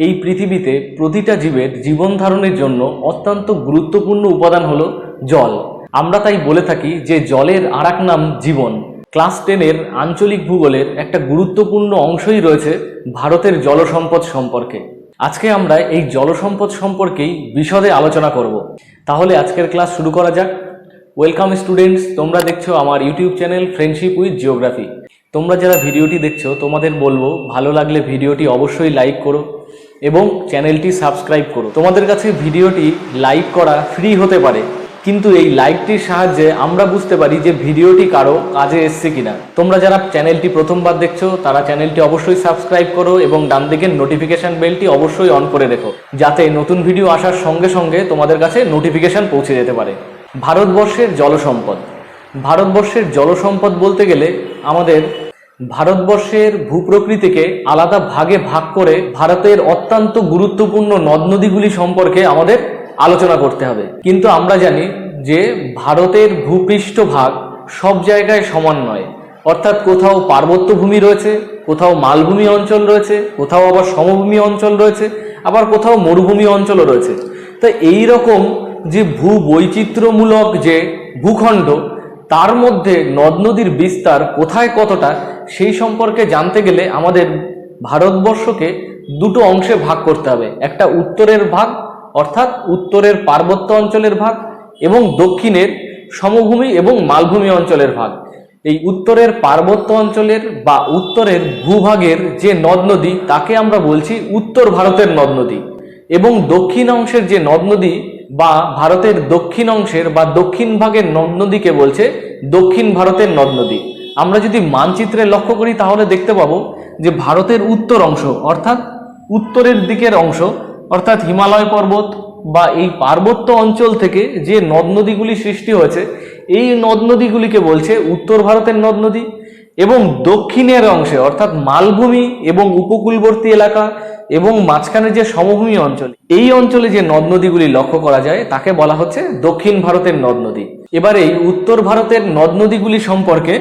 এই পৃথিবীতে প্রতিটা জীবের জীবন ধারণের জন্য অত্যন্ত গুরুত্বপূর্ণ উপাদান হলো জল। আমরা তাই বলে থাকি যে জলের আরেক নাম জীবন। ক্লাস 10-এর আঞ্চলিক ভূগোলের একটা গুরুত্বপূর্ণ অংশই রয়েছে ভারতের জলসম্পদ সম্পর্কে। আজকে আমরা এই জলসম্পদ সম্পর্কেই বিশদে আলোচনা করব। তাহলে আজকের ক্লাস শুরু করা যাক। ওয়েলকাম স্টুডেন্টস, তোমরা দেখছো আমার YouTube channel friendship with geography. তোমরা যারা ভিডিওটি দেখছো তোমাদের বলবো ভালো লাগলে ভিডিওটি অবশ্যই লাইক করো এবং চ্যানেলটি সাবস্ক্রাইব করো। তোমাদের কাছে ভিডিওটি লাইক করা ফ্রি হতে পারে, কিন্তু এই লাইকটির সাহায্যে আমরা বুঝতে পারি যে ভিডিওটি কারো কাজে এসছে কিনা। তোমরা যারা চ্যানেলটি প্রথমবার দেখছো তারা চ্যানেলটি অবশ্যই সাবস্ক্রাইব করো এবং ডান দিকের নোটিফিকেশন বেলটি অবশ্যই অন করে রেখো, যাতে নতুন ভিডিও আসার সঙ্গে সঙ্গে তোমাদের কাছে নোটিফিকেশন পৌঁছে যেতে পারে। ভারতবর্ষের জলসম্পদ। ভারতবর্ষের জলসম্পদ বলতে গেলে আমাদের ভারতবর্ষের ভূপ্রকৃতিকে আলাদা ভাগে ভাগ করে ভারতের অত্যন্ত গুরুত্বপূর্ণ নদ নদীগুলি সম্পর্কে আমাদের আলোচনা করতে হবে। কিন্তু আমরা জানি যে ভারতের ভূপৃষ্ঠভাগ সব জায়গায় সমান নয়, অর্থাৎ কোথাও পার্বত্য ভূমি রয়েছে, কোথাও মালভূমি অঞ্চল রয়েছে, কোথাও আবার সমভূমি অঞ্চল রয়েছে, আবার কোথাও মরুভূমি অঞ্চলও রয়েছে। তো এই রকম যে ভূবৈচিত্র্যমূলক যে ভূখণ্ড, তার মধ্যে নদ নদীর বিস্তার কোথায় কতটা সেই সম্পর্কে জানতে গেলে আমাদের ভারতবর্ষকে দুটো অংশে ভাগ করতে হবে। একটা উত্তরের ভাগ, অর্থাৎ উত্তরের পার্বত্য অঞ্চলের ভাগ, এবং দক্ষিণের সমভূমি এবং মালভূমি অঞ্চলের ভাগ। এই উত্তরের পার্বত্য অঞ্চলের বা উত্তরের ভূভাগের যে নদ নদী তাকে আমরা বলছি উত্তর ভারতের নদ নদী, এবং দক্ষিণ অংশের যে নদ নদী বা ভারতের দক্ষিণ অংশের বা দক্ষিণ ভাগের নদ নদীকে বলছে দক্ষিণ ভারতের নদ নদী। আমরা যদি মানচিত্রে লক্ষ্য করি তাহলে দেখতে পাবো যে ভারতের উত্তর অংশ, অর্থাৎ উত্তরের দিকের অংশ, অর্থাৎ হিমালয় পর্বত বা এই পার্বত্য অঞ্চল থেকে যে নদ নদীগুলি সৃষ্টি হয়েছে, এই নদ নদীগুলিকে বলছে উত্তর ভারতের নদ নদী। এবং দক্ষিণের অংশে, অর্থাৎ মালভূমি এবং উপকূলবর্তী এলাকা এবং মাঝখানে যে সমভূমি অঞ্চল, এই অঞ্চলে যে নদ নদীগুলি লক্ষ্য করা যায় তাকে বলা হচ্ছে দক্ষিণ ভারতের নদ নদী। এবার এই উত্তর ভারতের নদ নদীগুলি সম্পর্কে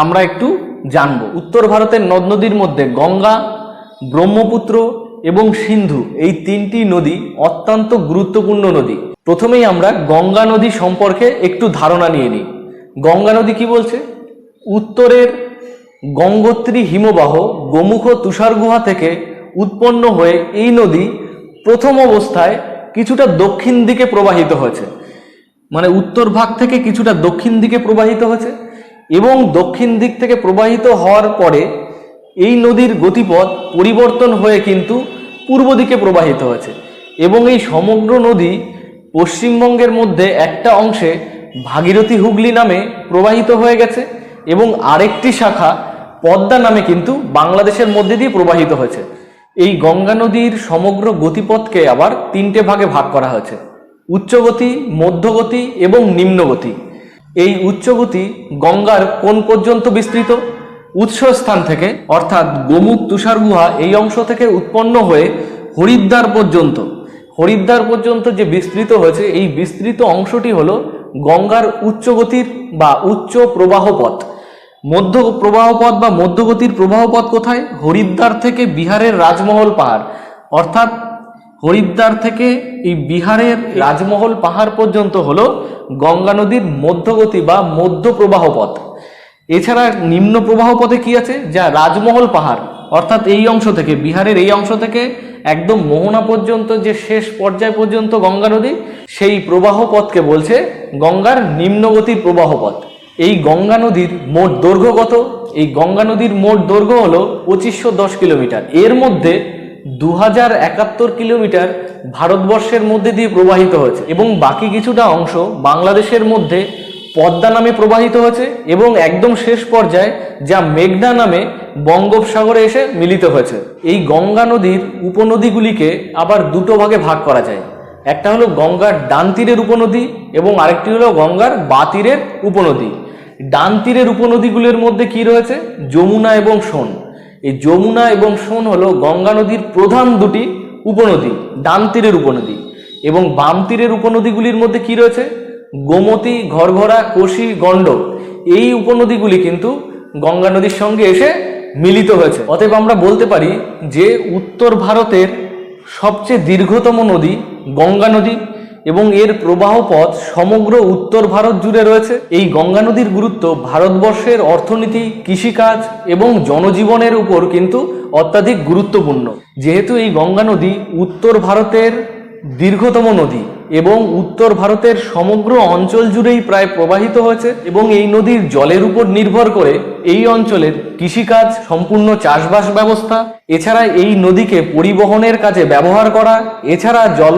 আমরা একটু জানবো। উত্তর ভারতের নদ নদীর মধ্যে গঙ্গা, ব্রহ্মপুত্র এবং সিন্ধু, এই তিনটি নদী অত্যন্ত গুরুত্বপূর্ণ নদী। প্রথমেই আমরা গঙ্গা নদী সম্পর্কে একটু ধারণা নিয়ে নিই। গঙ্গা নদী কি বলছে? উত্তরের গঙ্গোত্রী হিমবাহ গোমুখ তুষার গুহা থেকে উৎপন্ন হয়ে এই নদী প্রথম অবস্থায় কিছুটা দক্ষিণ দিকে প্রবাহিত হয়েছে, মানে উত্তর ভাগ থেকে কিছুটা দক্ষিণ দিকে প্রবাহিত হয়েছে, এবং দক্ষিণ দিক থেকে প্রবাহিত হওয়ার পরে এই নদীর গতিপথ পরিবর্তন হয়ে কিন্তু পূর্ব দিকে প্রবাহিত হয়েছে, এবং এই সমগ্র নদী পশ্চিমবঙ্গের মধ্যে একটা অংশে ভাগীরথী হুগলি নামে প্রবাহিত হয়ে গেছে, এবং আরেকটি শাখা পদ্মা নামে কিন্তু বাংলাদেশের মধ্যে দিয়ে প্রবাহিত হয়েছে। এই গঙ্গা নদীর সমগ্র গতিপথকে আবার তিনটে ভাগে ভাগ করা হয়েছে: উচ্চগতি, মধ্যগতি এবং নিম্নগতি। এই উচ্চগতি গঙ্গার কোন পর্যন্ত বিস্তৃত? উৎসস্থান থেকে, অর্থাৎ গোমুখ তুষার গুহা এই অংশ থেকে উৎপন্ন হয়ে হরিদ্বার পর্যন্ত, হরিদ্বার পর্যন্ত যে বিস্তৃত হয়েছে, এই বিস্তৃত অংশটি হলো গঙ্গার উচ্চগতির বা উচ্চ প্রবাহ পথ। মধ্য প্রবাহ পথ বা মধ্যগতির প্রবাহ পথ কোথায়? হরিদ্বার থেকে বিহারের রাজমহল পাহাড়, অর্থাৎ হরিদ্বার থেকে এই বিহারের রাজমহল পাহাড় পর্যন্ত হলো গঙ্গা নদীর মধ্যগতি বা মধ্য প্রবাহ পথ। এছাড়া নিম্ন প্রবাহ পথে কি আছে? যা রাজমহল পাহাড়, অর্থাৎ এই অংশ থেকে, বিহারের এই অংশ থেকে একদম মোহনা পর্যন্ত যে শেষ পর্যায় পর্যন্ত গঙ্গা নদী, সেই প্রবাহ পথকে বলছে গঙ্গার নিম্নগতির প্রবাহ পথ। এই গঙ্গা নদীর মোট দৈর্ঘ্য কত? এই গঙ্গা নদীর মোট দৈর্ঘ্য হলো 2510 কিলোমিটার। এর মধ্যে 2071 কিলোমিটার ভারতবর্ষের মধ্যে দিয়ে প্রবাহিত হয়েছে, এবং বাকি কিছুটা অংশ বাংলাদেশের মধ্যে পদ্মা নামে প্রবাহিত হয়েছে, এবং একদম শেষ পর্যায়ে যা মেঘনা নামে বঙ্গোপসাগরে এসে মিলিত হয়েছে। এই গঙ্গা নদীর উপনদীগুলিকে আবার দুটো ভাগে ভাগ করা যায়। একটা হলো গঙ্গার ডান তীরের উপনদী এবং আরেকটি হলো গঙ্গার বাঁ তীরের উপনদী। ডান তীরের উপনদীগুলির মধ্যে কি রয়েছে? যমুনা এবং সোন। এই যমুনা এবং সোন হলো গঙ্গা নদীর প্রধান দুটি উপনদী, ডান তীরের উপনদী। এবং বাম তীরের উপনদীগুলির মধ্যে কি রয়েছে? গোমতী, ঘরঘরা, কোশি, গণ্ডক। এই উপনদীগুলি কিন্তু গঙ্গা নদীর সঙ্গে এসে মিলিত হয়েছে। অতএব আমরা বলতে পারি যে উত্তর ভারতের সবচেয়ে দীর্ঘতম নদী গঙ্গা নদী এবং এর প্রবাহ পথ সমগ্র উত্তর ভারত জুড়ে রয়েছে। এই গঙ্গা নদীর গুরুত্ব ভারতবর্ষের অর্থনীতি, কৃষিকাজ এবং জনজীবনের উপর কিন্তু অত্যাধিক গুরুত্বপূর্ণ। যেহেতু এই গঙ্গা নদী উত্তর ভারতের দীর্ঘতম নদী এবং উত্তর ভারতের সমগ্র অঞ্চল জুড়েই প্রায় প্রবাহিত হয়েছে এবং এই নদীর জলের উপর নির্ভর করে এই অঞ্চলের কৃষিকাজ, সম্পূর্ণ চাষবাস ব্যবস্থা, এছাড়া এই নদীকে পরিবহনের কাজে ব্যবহার করা, এছাড়া জল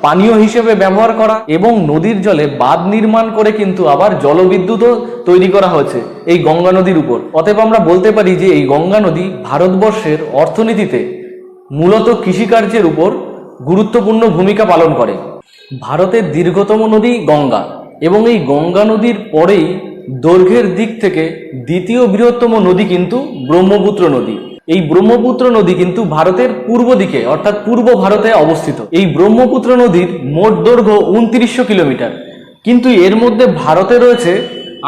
পানীয় হিসেবে ব্যবহার করা এবং নদীর জলে বাঁধ নির্মাণ করে কিন্তু আবার জলবিদ্যুৎও তৈরি করা হয়েছে এই গঙ্গা নদীর উপর। অতএব আমরা বলতে পারি যে এই গঙ্গা নদী ভারতবর্ষের অর্থনীতিতে মূলত কৃষিকার্যের উপর গুরুত্বপূর্ণ ভূমিকা পালন করে। ভারতের দীর্ঘতম নদী গঙ্গা এবং এই গঙ্গা নদীর পরেই দৈর্ঘ্যের দিক থেকে দ্বিতীয় বৃহত্তম নদী কিন্তু ব্রহ্মপুত্র নদী। এই ব্রহ্মপুত্র নদী কিন্তু ভারতের পূর্ব দিকে অর্থাৎ পূর্ব ভারতে অবস্থিত। এই ব্রহ্মপুত্র নদীর মোট দৈর্ঘ্য 2900 কিলোমিটার, কিন্তু এর মধ্যে ভারতে রয়েছে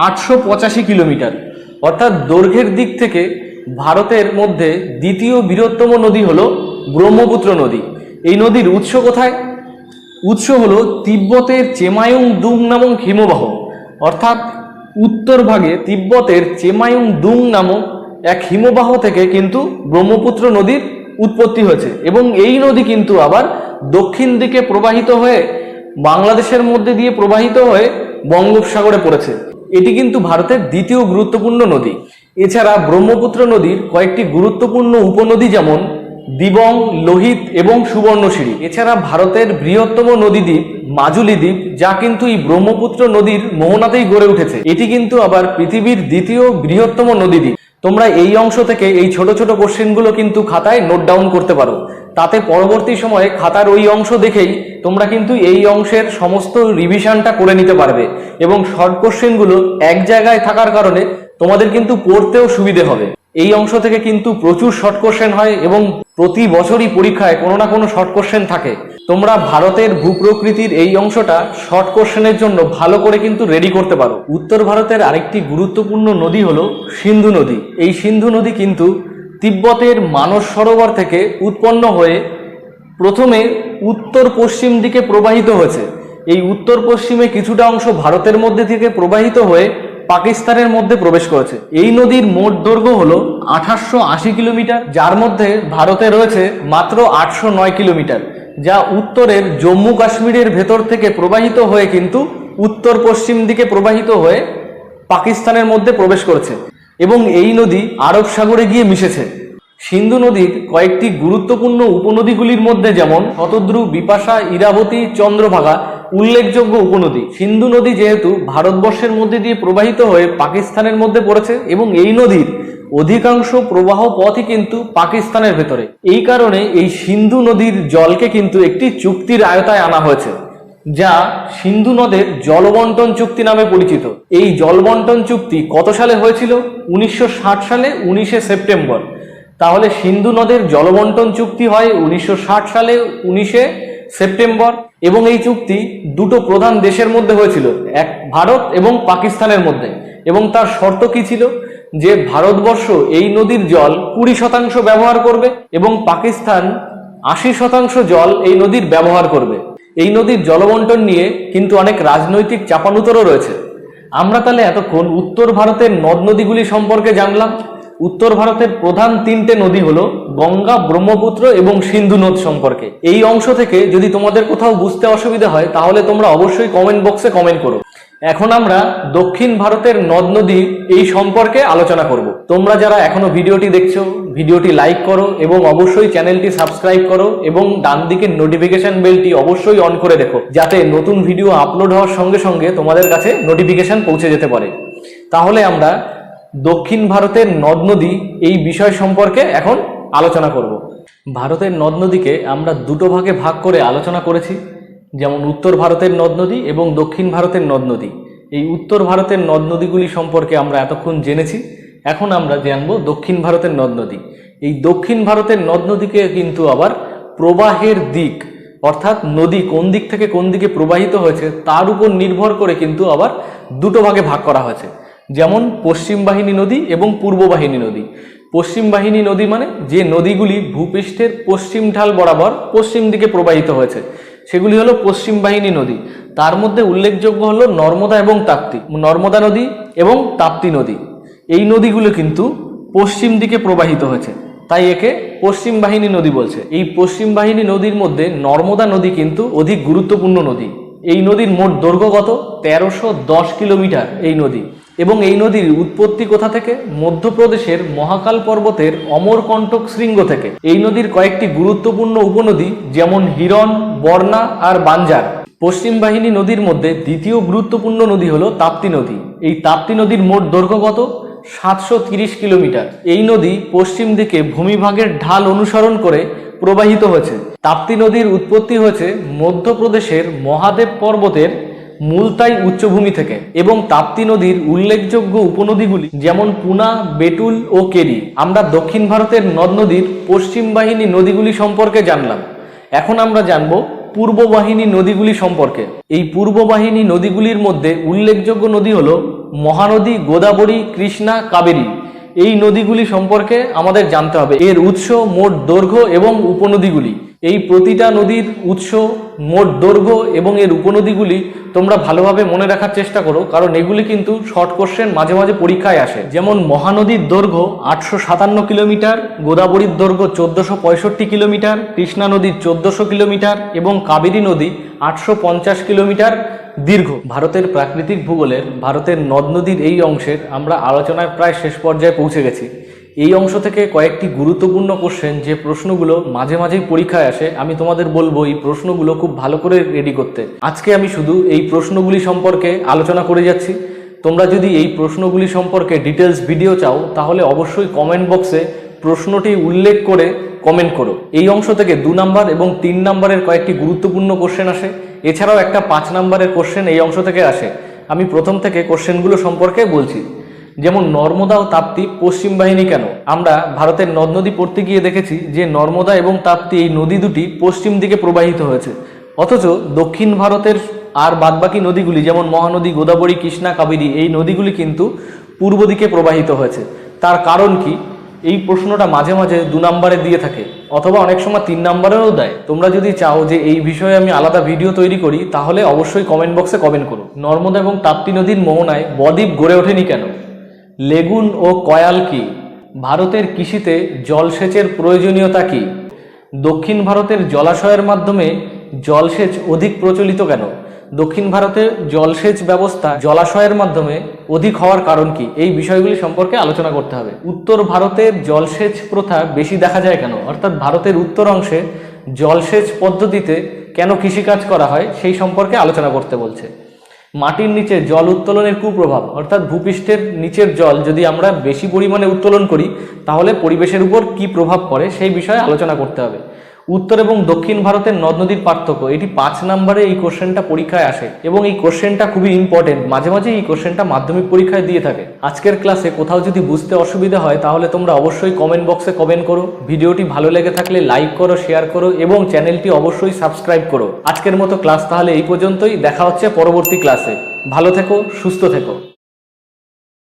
885 কিলোমিটার, অর্থাৎ দৈর্ঘ্যের দিক থেকে ভারতের মধ্যে দ্বিতীয় বৃহত্তম নদী হলো ব্রহ্মপুত্র নদী। এই নদীর উৎস কোথায়? উৎস হলো তিব্বতের চেমায়ুং দুং নামক হিমবাহ, অর্থাৎ উত্তর ভাগে তিব্বতের চেমায়ুং দুং নামক এক হিমবাহ থেকে কিন্তু ব্রহ্মপুত্র নদীর উৎপত্তি হয়েছে এবং এই নদী কিন্তু আবার দক্ষিণ দিকে প্রবাহিত হয়ে বাংলাদেশের মধ্যে দিয়ে প্রবাহিত হয়ে বঙ্গোপসাগরে পড়েছে। এটি কিন্তু ভারতের দ্বিতীয় গুরুত্বপূর্ণ নদী। এছাড়া ব্রহ্মপুত্র নদীর কয়েকটি গুরুত্বপূর্ণ উপনদী যেমন দিবং, লোহিত এবং সুবর্ণশিরি। এছাড়া ভারতের বৃহত্তম নদীদ্বীপ মাজুলি দ্বীপ, যা কিন্তু এই ব্রহ্মপুত্র নদীর মোহনাতেই গড়ে উঠেছে, এটি কিন্তু আবার পৃথিবীর দ্বিতীয় বৃহত্তম নদীদ্বীপ। তোমরা এই অংশ থেকে এই ছোট ছোট কোশ্চেনগুলো কিন্তু খাতায় নোট ডাউন করতে পারো, তাতে পরবর্তী সময়ে খাতার ওই অংশ দেখেই তোমরা কিন্তু এই অংশের সমস্ত রিভিশনটা করে নিতে পারবে এবং শর্ট কোশ্চেনগুলো এক জায়গায় থাকার কারণে তোমাদের কিন্তু পড়তেও সুবিধে হবে। এই অংশ থেকে কিন্তু প্রচুর শর্ট কোশ্চেন হয় এবং প্রতি বছরই পরীক্ষায় কোনো না কোনো শর্ট কোশ্চেন থাকে। তোমরা ভারতের ভূপ্রকৃতির এই অংশটা শর্ট কোশ্চেনের জন্য ভালো করে কিন্তু রেডি করতে পারো। উত্তর ভারতের আরেকটি গুরুত্বপূর্ণ নদী হলো সিন্ধু নদী। এই সিন্ধু নদী কিন্তু তিব্বতের মানস সরোবর থেকে উৎপন্ন হয়ে প্রথমে উত্তর পশ্চিম দিকে প্রবাহিত হয়েছে। এই উত্তর পশ্চিমে কিছুটা অংশ ভারতের মধ্যে থেকে প্রবাহিত হয়ে পাকিস্তানের মধ্যে প্রবেশ করেছে। এই নদীর মোট দৈর্ঘ্য হলো 2880 কিলোমিটার, যার মধ্যে ভারতে রয়েছে মাত্র 809 কিলোমিটার, যা উত্তরের জম্মু কাশ্মীরের ভেতর থেকে প্রবাহিত হয়ে কিন্তু উত্তর পশ্চিম দিকে প্রবাহিত হয়ে পাকিস্তানের মধ্যে প্রবেশ করেছে এবং এই নদী আরব সাগরে গিয়ে মিশেছে। সিন্ধু নদীর কয়েকটি গুরুত্বপূর্ণ উপনদীগুলির মধ্যে যেমন শতদ্রু, বিপাশা, ইরাবতী, চন্দ্রভাগা উল্লেখযোগ্য উপনদী। সিন্ধু নদী যেহেতু ভারতবর্ষের মধ্যে দিয়ে প্রবাহিত হয়ে পাকিস্তানের মধ্যে পড়েছে এবং এই নদীর অধিকাংশ প্রবাহ পথই কিন্তু পাকিস্তানের ভেতরে, এই কারণে এই সিন্ধু নদীর জলকে কিন্তু একটি চুক্তির আয়তায় আনা হয়েছে, যা সিন্ধু নদের জলবন্টন চুক্তি নামে পরিচিত। এই জলবন্টন চুক্তি কত সালে হয়েছিল? 1960 সালে 19শে সেপ্টেম্বর। তাহলে সিন্ধু নদের জলবন্টন চুক্তি হয় 1960 সালে 19শে সেপ্টেম্বর এবং এই চুক্তি দুটো প্রধান দেশের মধ্যে হয়েছিল, এক ভারত এবং পাকিস্তানের মধ্যে। এবং তার শর্ত কি ছিল? যে ভারতবর্ষ এই নদীর জল 20% ব্যবহার করবে এবং পাকিস্তান 80% জল এই নদীর ব্যবহার করবে। এই নদীর জলবন্টন নিয়ে কিন্তু অনেক রাজনৈতিক চাপানুতরও রয়েছে। আমরা তাহলে এতক্ষণ উত্তর ভারতের নদ নদীগুলি সম্পর্কে জানলাম। উত্তর ভারতের প্রধান তিনটে নদী হলো গঙ্গা, ব্রহ্মপুত্র এবং সিন্ধু নদ সম্পর্কে। এই অংশ থেকে যদি তোমাদের কোথাও বুঝতে অসুবিধা হয় তাহলে তোমরা অবশ্যই কমেন্ট বক্সে কমেন্ট করো। এখন আমরা দক্ষিণ ভারতের নদ নদী এই সম্পর্কে আলোচনা করব। তোমরা যারা এখনো ভিডিওটি দেখছো, ভিডিওটি লাইক করো এবং অবশ্যই চ্যানেলটি সাবস্ক্রাইব করো এবং ডান দিকের নোটিফিকেশন বেলটি অবশ্যই অন করে দেখো, যাতে নতুন ভিডিও আপলোড হওয়ার সঙ্গে সঙ্গে তোমাদের কাছে নোটিফিকেশন পৌঁছে যেতে পারে। তাহলে আমরা দক্ষিণ ভারতের নদ নদী এই বিষয় সম্পর্কে এখন আলোচনা করব। ভারতের নদ নদীকে আমরা দুটো ভাগে ভাগ করে আলোচনা করেছি, যেমন উত্তর ভারতের নদ নদী এবং দক্ষিণ ভারতের নদ নদী। এই উত্তর ভারতের নদ নদীগুলি সম্পর্কে আমরা এতক্ষণ জেনেছি। এখন আমরা জানব দক্ষিণ ভারতের নদ নদী। এই দক্ষিণ ভারতের নদ নদীকে কিন্তু আবার প্রবাহের দিক, অর্থাৎ নদী কোন দিক থেকে কোন দিকে প্রবাহিত হয়েছে তার উপর নির্ভর করে কিন্তু আবার দুটো ভাগে ভাগ করা হয়েছে, যেমন পশ্চিম বাহিনী নদী এবং পূর্ব বাহিনী নদী। পশ্চিম বাহিনী নদী মানে যে নদীগুলি ভূপৃষ্ঠের পশ্চিম ঢাল বরাবর পশ্চিম দিকে প্রবাহিত হয়েছে সেগুলি হলো পশ্চিম বাহিনী নদী। তার মধ্যে উল্লেখযোগ্য হলো নর্মদা এবং তাপ্তি। নর্মদা নদী এবং তাপ্তি নদী, এই নদীগুলো কিন্তু পশ্চিম দিকে প্রবাহিত হয়েছে, তাই একে পশ্চিম বাহিনী নদী বলছে। এই পশ্চিম বাহিনী নদীর মধ্যে নর্মদা নদী কিন্তু অধিক গুরুত্বপূর্ণ নদী। এই নদীর মোট দৈর্ঘ্য কত? 1310 কিলোমিটার এই নদী। এবং এই নদীর উৎপত্তি কোথা থেকে? মধ্যপ্রদেশের মহাকাল পর্বতের অমরকণ্টক শৃঙ্গ থেকে। এই নদীর কয়েকটি গুরুত্বপূর্ণ উপনদী যেমন হিরণ, বর্ণা আর বাঞ্জার। পশ্চিম বাহিনী নদীর মধ্যে দ্বিতীয় গুরুত্বপূর্ণ নদী হলো তাপ্তি নদী। এই তাপ্তি নদীর মোট দৈর্ঘ্য কত? 730 কিলোমিটার। এই নদী পশ্চিম দিকে ভূমিভাগের ঢাল অনুসরণ করে প্রবাহিত হয়েছে। তাপ্তি নদীর উৎপত্তি হয়েছে মধ্যপ্রদেশের মহাদেব পর্বতের মুলতাই উচ্চভূমি থেকে। এবং তাপ্তি নদীর উল্লেখযোগ্য উপনদীগুলি যেমন পুনা, বেটুল ও কেরি। আমরা দক্ষিণ ভারতের নদ নদীর পশ্চিম বাহিনী নদীগুলি সম্পর্কে জানলাম। এখন আমরা জানব পূর্ব বাহিনী নদীগুলি সম্পর্কে। এই পূর্ব বাহিনী নদীগুলির মধ্যে উল্লেখযোগ্য নদী হলো মহানদী, গোদাবরী, কৃষ্ণা, কাবেরী। এই নদীগুলি সম্পর্কে আমাদের জানতে হবে, এর উৎস, মোট দৈর্ঘ্য এবং উপনদীগুলি। এই প্রতিটা নদীর উৎস, মোট দৈর্ঘ্য এবং এর উপনদীগুলি তোমরা ভালোভাবে মনে রাখার চেষ্টা করো, কারণ এগুলি কিন্তু শর্ট কোশ্চেন মাঝে মাঝে পরীক্ষায় আসে। যেমন মহানদীর দৈর্ঘ্য 857 কিলোমিটার, গোদাবরীর দৈর্ঘ্য 1465 কিলোমিটার, কৃষ্ণা নদীর 1400 কিলোমিটার এবং কাবেরী নদী 850 কিলোমিটার দীর্ঘ। ভারতের প্রাকৃতিক ভূগোলের ভারতের নদ নদীর এই অংশের আমরা আলোচনার প্রায় শেষ পর্যায়ে পৌঁছে গেছি। এই অংশ থেকে কয়েকটি গুরুত্বপূর্ণ কোশ্চেন, যে প্রশ্নগুলো মাঝে মাঝেই পরীক্ষায় আসে, আমি তোমাদের বলবো এই প্রশ্নগুলো খুব ভালো করে রেডি করতে। আজকে আমি শুধু এই প্রশ্নগুলি সম্পর্কে আলোচনা করে যাচ্ছি। তোমরা যদি এই প্রশ্নগুলি সম্পর্কে ডিটেলস ভিডিও চাও তাহলে অবশ্যই কমেন্ট বক্সে প্রশ্নটি উল্লেখ করে কমেন্ট করো। এই অংশ থেকে 2 নাম্বার এবং 3 নাম্বারের কয়েকটি গুরুত্বপূর্ণ কোশ্চেন আসে, এছাড়াও একটা 5 নাম্বারের কোশ্চেন এই অংশ থেকে আসে। আমি প্রথম থেকে কোশ্চেনগুলো সম্পর্কে বলছি। যেমন নর্মদা ও তাপ্তি পশ্চিম বাহিনী কেন? আমরা ভারতের নদ নদী পড়তে গিয়ে দেখেছি যে নর্মদা এবং তাপ্তি এই নদী দুটি পশ্চিম দিকে প্রবাহিত হয়েছে, অথচ দক্ষিণ ভারতের আর বাদবাকি নদীগুলি যেমন মহানদী, গোদাবরী, কৃষ্ণা, কাবেরী এই নদীগুলি কিন্তু পূর্ব দিকে প্রবাহিত হয়েছে। তার কারণ কি? এই প্রশ্নটা মাঝে মাঝে 2 নাম্বারে দিয়ে থাকে, অথবা অনেক সময় 3 নাম্বারেরও দেয়। তোমরা যদি চাও যে এই বিষয়ে আমি আলাদা ভিডিও তৈরি করি তাহলে অবশ্যই কমেন্ট বক্সে কমেন্ট করো। নর্মদা এবং তাপ্তি নদীর মোহনায় বদ্বীপ গড়ে ওঠেনি কেন? লেগুন ও কয়াল কি? ভারতের কৃষিতে জলসেচের প্রয়োজনীয়তা কি? দক্ষিণ ভারতের জলাশয়ের মাধ্যমে জলসেচ অধিক প্রচলিত কেন? দক্ষিণ ভারতের জলসেচ ব্যবস্থা জলাশয়ের মাধ্যমে অধিক হওয়ার কারণ কি? এই বিষয়গুলি সম্পর্কে আলোচনা করতে হবে। উত্তর ভারতের জলসেচ প্রথা বেশি দেখা যায় কেন? অর্থাৎ ভারতের উত্তর অংশে জলসেচ পদ্ধতিতে কেন কৃষিকাজ করা হয় সেই সম্পর্কে আলোচনা করতে বলছে। মাটির নিচে জল উত্তোলনের কুপ্রভাব, অর্থাৎ ভূপৃষ্ঠের নিচের জল যদি আমরা বেশি পরিমাণে উত্তোলন করি তাহলে পরিবেশের উপর কি প্রভাব পড়ে সেই বিষয়ে আলোচনা করতে হবে। উত্তর এবং দক্ষিণ ভারতের নদ নদীর পার্থক্য, এটি 5 নম্বরে এই কোশ্চেনটা পরীক্ষায় আসে এবং এই কোশ্চেনটা খুবই ইম্পর্টেন্ট। মাঝে মাঝে এই কোশ্চেনটা মাধ্যমিক পরীক্ষায় দিয়ে থাকে। আজকের ক্লাসে কোথাও যদি বুঝতে অসুবিধা হয় তাহলে তোমরা অবশ্যই কমেন্ট বক্সে কমেন্ট করো। ভিডিওটি ভালো লেগে থাকলে লাইক করো, শেয়ার করো এবং চ্যানেলটি অবশ্যই সাবস্ক্রাইব করো। আজকের মতো ক্লাস তাহলে এই পর্যন্তই। দেখা হচ্ছে পরবর্তী ক্লাসে। ভালো থেকো, সুস্থ থেকো।